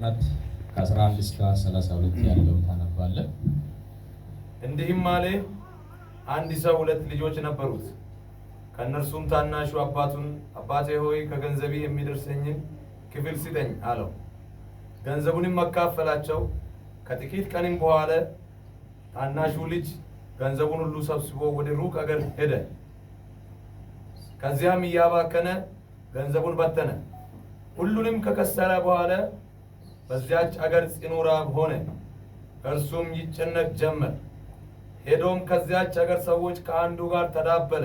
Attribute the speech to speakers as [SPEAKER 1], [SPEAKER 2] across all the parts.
[SPEAKER 1] በፍጥነት ከ11 እስከ 32 ያለውን ታነባለህ።
[SPEAKER 2] እንዲህም አለ፣ አንድ ሰው ሁለት ልጆች ነበሩት። ከእነርሱም ታናሹ አባቱን አባቴ ሆይ ከገንዘቤ የሚደርሰኝን ክፍል ስጠኝ አለው። ገንዘቡንም አካፈላቸው። ከጥቂት ቀንም በኋላ ታናሹ ልጅ ገንዘቡን ሁሉ ሰብስቦ ወደ ሩቅ አገር ሄደ። ከዚያም እያባከነ ገንዘቡን በተነ። ሁሉንም ከከሰረ በኋላ በዚያች አገር ጽኑ ራብ ሆነ። እርሱም ይጨነቅ ጀመር። ሄዶም ከዚያች አገር ሰዎች ከአንዱ ጋር ተዳበለ።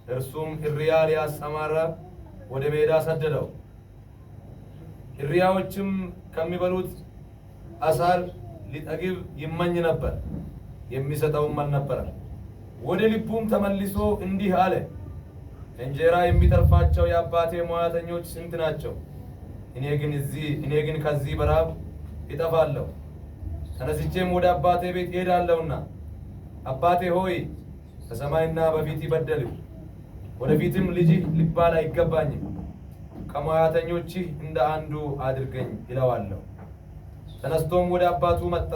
[SPEAKER 2] እርሱም እሪያ ሊያሰማራ ወደ ሜዳ ሰደደው። እሪያዎችም ከሚበሉት አሳር ሊጠግብ ይመኝ ነበር፣ የሚሰጠውም አልነበረም። ወደ ልቡም ተመልሶ እንዲህ አለ፣ እንጀራ የሚተርፋቸው የአባቴ ሙያተኞች ስንት ናቸው? እኔ ግን ከዚህ በራብ እጠፋለሁ። ተነስቼም ወደ አባቴ ቤት እሄዳለሁና አባቴ ሆይ በሰማይና በፊት በደልሁ፣ ወደፊትም ልጅህ ልባል አይገባኝም። ከሙያተኞችህ እንደ አንዱ አድርገኝ ይለዋለሁ። ተነስቶም ወደ አባቱ መጣ።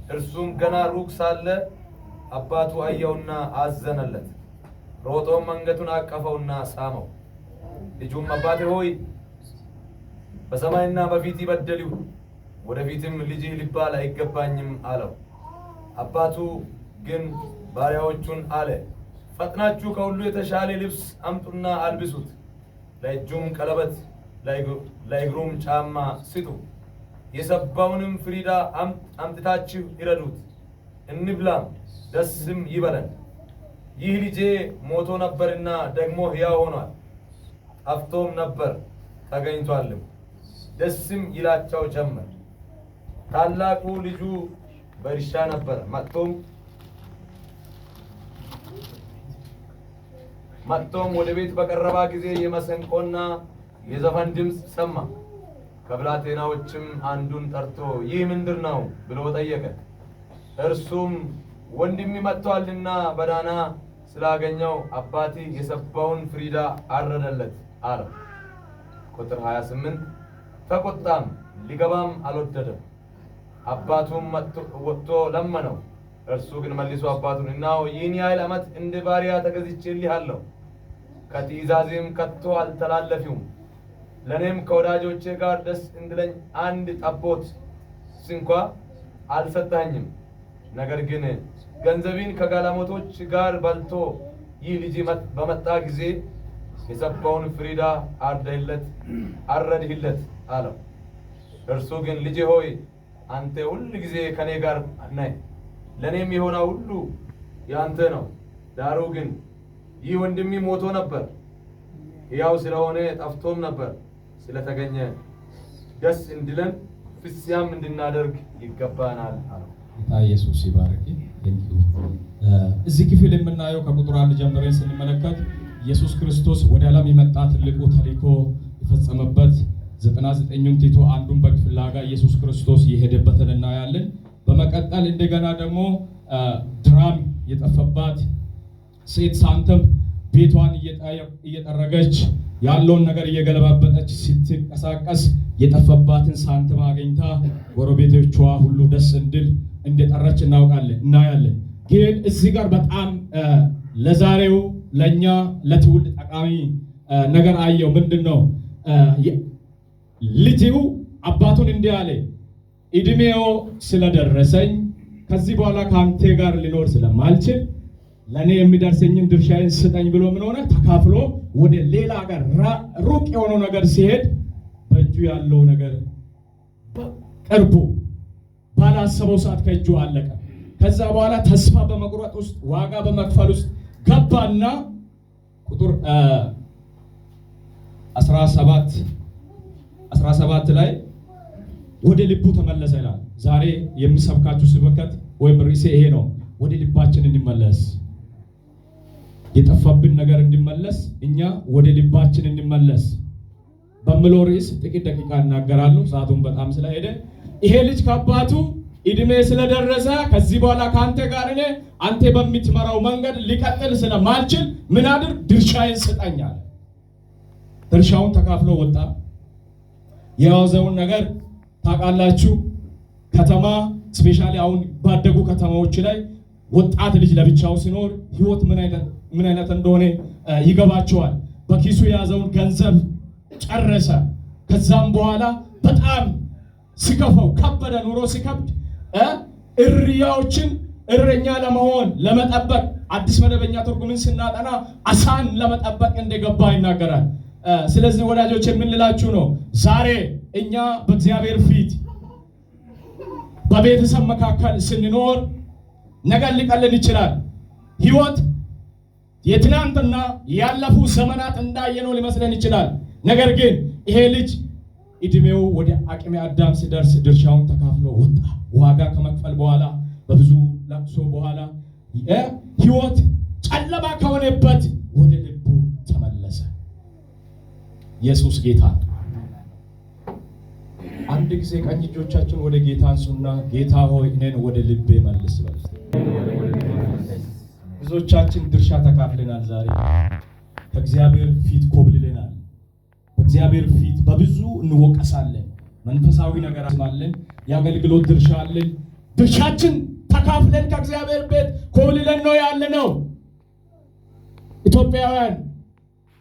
[SPEAKER 2] እርሱም ገና ሩቅ ሳለ አባቱ አየውና አዘነለት። ሮጦም አንገቱን አቀፈውና ሳመው። ልጁም አባቴ ሆይ በሰማይና በፊት በደልሁ፣ ወደፊትም ልጅህ ልባል አይገባኝም አለው። አባቱ ግን ባሪያዎቹን አለ፣ ፈጥናችሁ ከሁሉ የተሻለ ልብስ አምጡና አልብሱት፣ ለእጁም ቀለበት ለእግሩም ጫማ ስጡ፣ የሰባውንም ፍሪዳ አምጥታችሁ ይረዱት፣ እንብላም ደስም ይበለን። ይህ ልጄ ሞቶ ነበርና ደግሞ ሕያው ሆኗል፣ ጠፍቶም ነበር ተገኝቷልም፣ ደስም ይላቸው ጀመር። ታላቁ ልጁ በእርሻ ነበር። መጥቶም ወደ ቤት በቀረባ ጊዜ የመሰንቆና የዘፈን ድምፅ ሰማ። ከብላቴናዎችም አንዱን ጠርቶ ይህ ምንድር ነው ብሎ ጠየቀ። እርሱም ወንድሜ መጥቷልና በዳና ስላገኘው አባቴ የሰባውን ፍሪዳ አረደለት አለ። ቁጥር 28 ተቆጣም፣ ሊገባም አልወደደም። አባቱም ወጥቶ ለመነው። እርሱ ግን መልሶ አባቱን እናው ይህን ያህል ዓመት እንደ ባሪያ ተገዝቼልሃለሁ፣ ከትእዛዜም ከቶ አልተላለፊውም። ለእኔም ከወዳጆቼ ጋር ደስ እንድለኝ አንድ ጠቦት ስንኳ አልሰጠኸኝም። ነገር ግን ገንዘቤን ከጋለሞቶች ጋር በልቶ ይህ ልጅ በመጣ ጊዜ የሰባውን ፍሪዳ አረድህለት አለው። እርሱ ግን ልጄ ሆይ አንተ ሁል ጊዜ ከኔ ጋር ነህ፣ ለኔም የሆነው ሁሉ ያንተ ነው። ዳሩ ግን ይህ ወንድሜ ሞቶ ነበር፣ ሕያው ስለሆነ ጠፍቶም ነበር፣ ስለተገኘ ደስ እንዲለን ፍስያም እንድናደርግ ይገባናል አለው።
[SPEAKER 1] ጌታ ኢየሱስ ይባርክ። እዚህ ክፍል የምናየው ከቁጥር 1 ጀምረን ስንመለከት ኢየሱስ ክርስቶስ ወደ ዓለም የመጣ ትልቁ ተልእኮ የፈጸመበት 99ኙም ቲቶ አንዱን በግ ፍለጋ ኢየሱስ ክርስቶስ የሄደበትን እናያለን። በመቀጠል እንደገና ደግሞ ድራም የጠፈባት ሴት ሳንተም ቤቷን እየጠረገች ያለውን ነገር እየገለባበጠች ስትንቀሳቀስ የጠፈባትን ሳንተም አግኝታ ጎረቤቶቿ ሁሉ ደስ እንድል እንደጠረች እናያለን። ግን እዚህ ጋር በጣም ለዛሬው ለኛ ለትውልድ ጠቃሚ ነገር አየው። ምንድነው? ልጁ አባቱን እንዲህ አለ፣ እድሜው ስለደረሰኝ ከዚህ በኋላ ከአንተ ጋር ሊኖር ስለማልችል ለኔ የሚደርሰኝን ድርሻዬን ስጠኝ ብሎ ምን ሆነ? ተካፍሎ ወደ ሌላ ሀገር ሩቅ የሆነው ነገር ሲሄድ በእጁ ያለው ነገር ቅርቡ ባላሰበው ሰዓት ከእጁ አለቀ። ከዛ በኋላ ተስፋ በመቁረጥ ውስጥ ዋጋ በመክፈል ውስጥ ገባና ቁጥር 17 ላይ ወደ ልቡ ተመለሰ ይላል። ዛሬ የሚሰብካችሁ ስብከት ወይም ርዕሴ ይሄ ነው። ወደ ልባችን እንመለስ፣ የጠፋብን ነገር እንዲመለስ፣ እኛ ወደ ልባችን እንመለስ በሚለው ርዕስ ጥቂት ደቂቃ እናገራለሁ። ሰዓቱን በጣም ስለሄደ ይሄ ልጅ ከአባቱ እድሜ ስለደረሰ ከዚህ በኋላ ከአንተ ጋር እኔ አንተ በምትመራው መንገድ ሊቀጥል ስለማልችል ምን አድርግ? ድርሻዬን ስጠኝ አለ። ድርሻውን ተካፍሎ ወጣ። የያዘውን ነገር ታውቃላችሁ። ከተማ ስፔሻሊ አሁን ባደጉ ከተማዎች ላይ ወጣት ልጅ ለብቻው ሲኖር ህይወት ምን አይነት እንደሆነ ይገባቸዋል። በኪሱ የያዘውን ገንዘብ ጨረሰ። ከዛም በኋላ በጣም ሲከፋው ከበደ፣ ኑሮ ሲከብድ እረኛ ለመሆን ለመጠበቅ አዲስ መደበኛ ትርጉምን ስናጠና አሳን ለመጠበቅ እንደገባ ይናገራል። ስለዚህ ወዳጆች የምንላችሁ ነው ዛሬ እኛ በእግዚአብሔር ፊት በቤተሰብ መካከል ስንኖር ነገር ሊቀልን ይችላል። ህይወት የትናንትና ያለፉ ዘመናት እንዳየነው ሊመስለን ይችላል። ነገር ግን ይሄ ልጅ እድሜው ወደ አቅመ አዳም ሲደርስ ድርሻውን ተካፍሎ ወጣ። ዋጋ ከመክፈል በኋላ በብዙ ለቅሶ በኋላ ህይወት ጨለማ ከሆነበት ወደ ልቡ ተመለሰ። ኢየሱስ ጌታ። አንድ ጊዜ ቀኝ እጆቻችን ወደ ጌታ አንሱና ጌታ ሆይ እኔን ወደ ልቤ መልስ በል። ብዙዎቻችን ድርሻ ተካፍለናል። ዛሬ ከእግዚአብሔር ፊት ኮብልለናል። በእግዚአብሔር ፊት በብዙ እንወቀሳለን። መንፈሳዊ ነገር አለን፣ የአገልግሎት ድርሻ አለን። ድርሻችን ተካፍለን ከእግዚአብሔር ቤት ኮብልለን ነው ያለነው። ኢትዮጵያውያን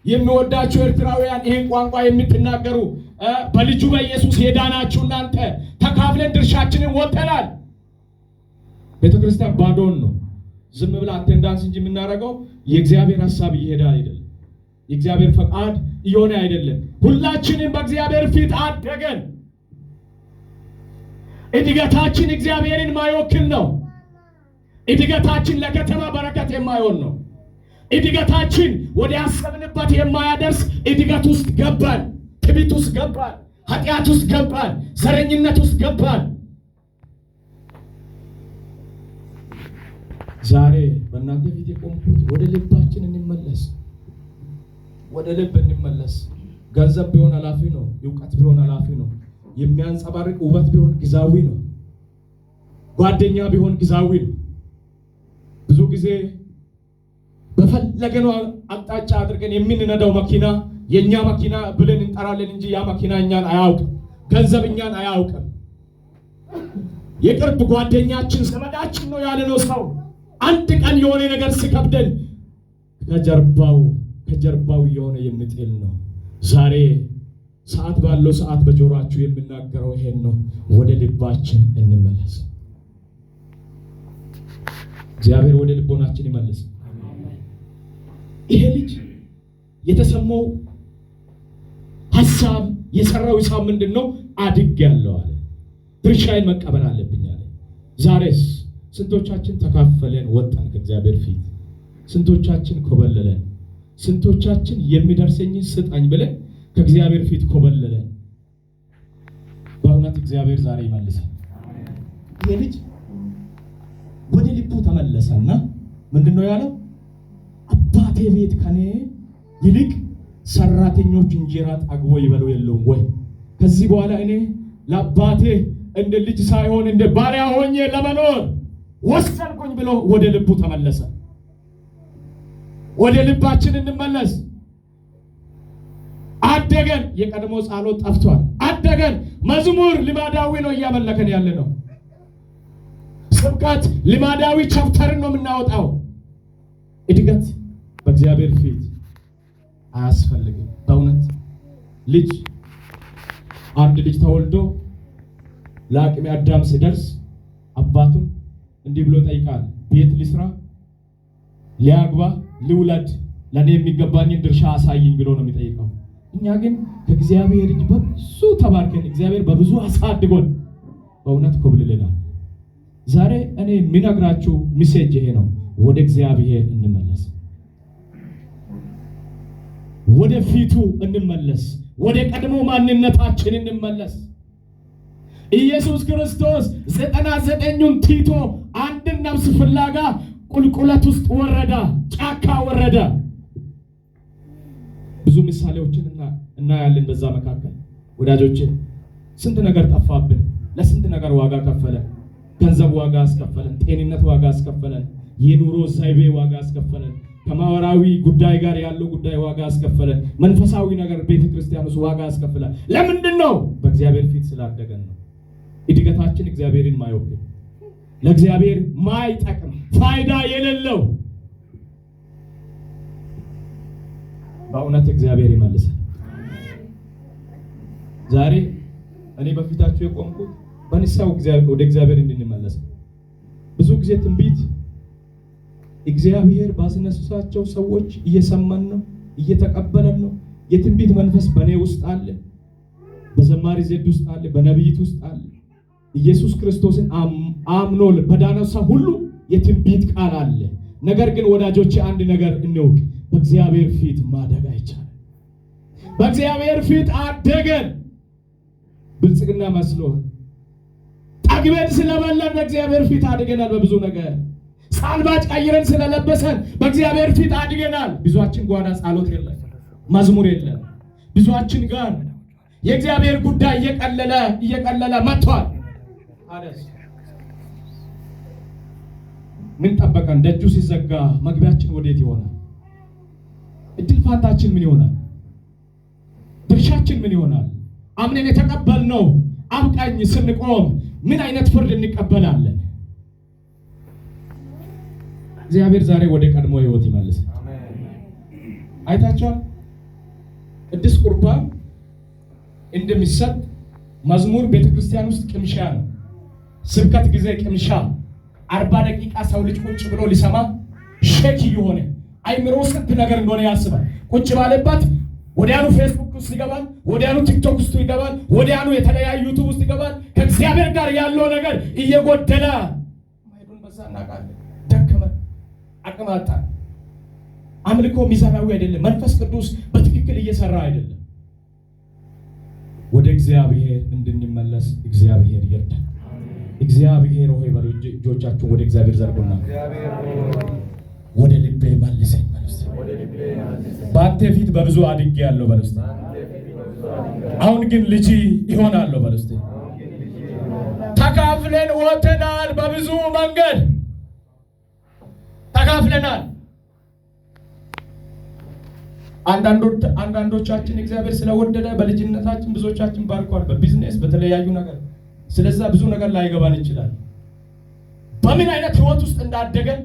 [SPEAKER 1] የሚወዳችሁ ኤርትራውያን ይህን ቋንቋ የምትናገሩ በልጁ በኢየሱስ የዳናችሁ እናንተ ተካፍለን ድርሻችንን ወጥተናል። ቤተክርስቲያን ባዶን ነው። ዝም ብላ አቴንዳንስ እንጂ የምናደርገው የእግዚአብሔር ሐሳብ እየሄደ አይደለም። የእግዚአብሔር ፈቃድ እየሆነ አይደለም። ሁላችንም በእግዚአብሔር ፊት አደገን። እድገታችን እግዚአብሔርን ማይወክል ነው። እድገታችን ለከተማ በረከት የማይሆን ነው። እድገታችን ወደ ያሰብንበት የማያደርስ እድገት ውስጥ ገባን። ትዕቢት ውስጥ ገባን። ኃጢአት ውስጥ ገባን። ዘረኝነት ውስጥ ገባን። ዛሬ በእናንተ ፊት የቆምኩት ወደ ልባችን እንመለስ። ወደ ልብ እንመለስ። ገንዘብ ቢሆን ኃላፊ ነው። እውቀት ቢሆን ኃላፊ ነው። የሚያንጸባርቅ ውበት ቢሆን ጊዜያዊ ነው። ጓደኛ ቢሆን ጊዜያዊ ነው። ብዙ ጊዜ በፈለገነው አቅጣጫ አድርገን የምንነዳው መኪና የኛ መኪና ብለን እንጠራለን እንጂ ያ መኪና እኛን አያውቅም። ገንዘብ እኛን አያውቅም። የቅርብ ጓደኛችን ዘመዳችን ነው ያለነው ሰው አንድ ቀን የሆነ ነገር ሲከብደን ከጀርባው የሆነ የሚጥል ነው። ዛሬ ሰዓት ባለው ሰዓት በጆሮአችሁ የምናገረው ይሄን ነው። ወደ ልባችን እንመለስ። እግዚአብሔር ወደ ልቦናችን ይመልስ። ይሄ ልጅ የተሰማው ሐሳብ የሰራው ሂሳብ ምንድነው? አድጌያለሁ አለ። ድርሻዬን መቀበል አለብኝ አለ። ዛሬስ ስንቶቻችን ተካፈለን ወጣን ከእግዚአብሔር ፊት? ስንቶቻችን ኮበለለን? ስንቶቻችን የሚደርሰኝን ስጠኝ ብለን ከእግዚአብሔር ፊት ኮበለለን? በእውነት እግዚአብሔር ዛሬ ይመልሳል። ይሄ ልጅ ወደ ልቡ ተመለሰና ምንድነው ያለው? አባቴ ቤት ከኔ ይልቅ ሰራተኞች እንጀራ ጠግቦ ይበሉ የለውም ወይ? ከዚህ በኋላ እኔ ለአባቴ እንደ ልጅ ሳይሆን እንደ ባሪያ ሆኜ ለመኖር ወሰንኩኝ ብሎ ወደ ልቡ ተመለሰ። ወደ ልባችን እንመለስ። አደገን። የቀድሞ ጸሎት ጠፍቷል። አደገን። መዝሙር ልማዳዊ ነው እያመለከን ያለ ነው። ስብከት ልማዳዊ ቻፕተርን ነው የምናወጣው። እድገት በእግዚአብሔር ፊት አያስፈልግም። በእውነት አንድ ልጅ ተወልዶ ለአቅመ አዳም ሲደርስ አባቱን እንዲህ ብሎ ጠይቃል። ቤት ልስራ፣ ሊያግባ፣ ልውለድ፣ ለኔ የሚገባኝን ድርሻ አሳይኝ ብሎ ነው የሚጠይቀው። እኛ ግን ከእግዚአብሔር እጅ በብዙ ተባርከን እግዚአብሔር በብዙ አሳድጎን በእውነት ኮብልለናል። ዛሬ እኔ የሚነግራችሁ ሚሴጅ ይሄ ነው። ወደ እግዚአብሔር እንመለስ። ወደ ፊቱ እንመለስ። ወደ ቀድሞ ማንነታችን እንመለስ። ኢየሱስ ክርስቶስ 99ን ትቶ አንድን ነፍስ ፍላጋ ቁልቁለት ውስጥ ወረደ፣ ጫካ ወረደ። ብዙ ምሳሌዎችን እናያለን። በዛ መካከል ወዳጆችን ስንት ነገር ጠፋብን። ለስንት ነገር ዋጋ ከፈለ። ገንዘብ ዋጋ አስከፈለን። ጤንነት ዋጋ አስከፈለን። የኑሮ ዘይቤ ዋጋ አስከፈለን። ከማህበራዊ ጉዳይ ጋር ያለው ጉዳይ ዋጋ አስከፈለን። መንፈሳዊ ነገር ቤተክርስቲያን ውስጥ ዋጋ አስከፈለን። ለምንድን ነው? በእግዚአብሔር ፊት ስላደገን ነው። እድገታችን እግዚአብሔርን ማይወክል ለእግዚአብሔር ማይጠቅም ፋይዳ የሌለው በእውነት እግዚአብሔር ይመልሳል። ዛሬ እኔ በፊታችሁ የቆምኩት በንስሐው ወደ እግዚአብሔር እንድንመለስ። ብዙ ጊዜ ትንቢት እግዚአብሔር ባስነሳቸው ሰዎች እየሰማን ነው፣ እየተቀበለን ነው። የትንቢት መንፈስ በእኔ ውስጥ አለ፣ በዘማሪ ዜድ ውስጥ አለ፣ በነቢይት ውስጥ አለ። ኢየሱስ ክርስቶስን አምኖ በዳነው ሰው ሁሉ የትንቢት ቃል አለ። ነገር ግን ወዳጆቼ አንድ ነገር እንወቅ፣ በእግዚአብሔር ፊት ማደግ አይቻልም። በእግዚአብሔር ፊት አደገን ብልጽግና መስሎን ጠግበን ስለበላን በእግዚአብሔር ፊት አድገናል። በብዙ ነገር ሳልባጭ ቀይረን ስለለበሰን በእግዚአብሔር ፊት አድገናል። ብዙዎችን ጓዳ ጸሎት የለም፣ መዝሙር የለም። ብዙዎችን ጋር የእግዚአብሔር ጉዳይ እየቀለለ መጥቷል። ምን ጠበቀን? ደጁ ሲዘጋ መግቢያችን ወዴት ይሆናል? እድል ፋንታችን ምን ይሆናል? ድርሻችን ምን ይሆናል? አምነን የተቀበልነው አብቃኝ ስንቆም ምን አይነት ፍርድ እንቀበላለን? እግዚአብሔር ዛሬ ወደ ቀድሞ ህይወት ይመልስ። አይታችኋል። ቅዱስ ቁርባን እንደሚሰጥ መዝሙር ቤተክርስቲያን ውስጥ ቅምሻ ነው። ስብከት ጊዜ ቅምሻ 40 ደቂቃ ሰው ልጅ ቁጭ ብሎ ሊሰማ ሼክ እየሆነ አይምሮ ስንት ነገር እንደሆነ ያስባል። ቁጭ ባለበት ወዲያኑ ፌስቡክ ውስጥ ይገባል፣ ወዲያኑ ቲክቶክ ውስጥ ይገባል፣ ወዲያኑ የተለያዩ ዩቲዩብ ውስጥ ይገባል። ከእግዚአብሔር ጋር ያለው ነገር እየጎደለ ማይዱን በዛ እናቃለን። ደከመ፣ አቅም አጣ። አምልኮ ሚዛናዊ አይደለም። መንፈስ ቅዱስ በትክክል እየሰራ አይደለም። ወደ እግዚአብሔር እንድንመለስ እግዚአብሔር ይርዳል። እግዚአብሔር ሆይ በሉ እጆቻችሁ ወደ እግዚአብሔር ዘርጉና ወደ ልቤ መልሰኝ በሉ። በአንተ ፊት በብዙ አድጌያለሁ በሉ። አሁን ግን ልጅ ይሆናለሁ በሉ። ተካፍለን ወጥተናል። በብዙ መንገድ ተካፍለናል። አንዳንዶቻችን እግዚአብሔር ስለወደደ በልጅነታችን ብዙዎቻችን ባርኳል። በቢዝነስ በተለያዩ ነገር ስለዛ ብዙ ነገር ላይገባን ይችላል። በምን አይነት ህይወት ውስጥ እንዳደገን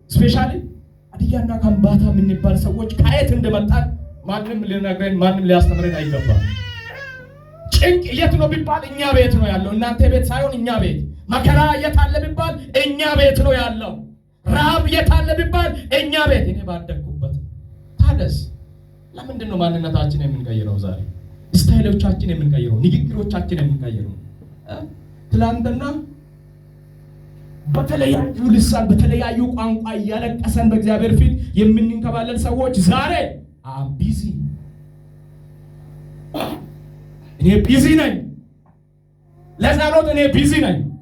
[SPEAKER 1] ስፔሻሊ አዲያና ከምባታ የምንባል ሰዎች ከየት እንደመጣን ማንም ሊነግረን ማንም ሊያስተምረን አይገባም። ጭንቅ የት ነው ቢባል እኛ ቤት ነው ያለው። እናንተ ቤት ሳይሆን እኛ ቤት። መከራ የት አለ ቢባል እኛ ቤት ነው ያለው። ረሃብ የት አለ ቢባል እኛ ቤት። እኔ ባደግኩበት ታደስ ለምንድን ነው ማንነታችን የምንቀይረው? ዛሬ ስታይሎቻችን የምንቀይረው፣ ንግግሮቻችን የምንቀይረው? ትላንትና በተለያዩ ልሳን በተለያዩ ቋንቋ እያለቀሰን በእግዚአብሔር ፊት የምንንከባለል ሰዎች ዛሬ ቢዚ እኔ ቢዚ ነኝ፣ ለጸሎት እኔ ቢዚ ነኝ።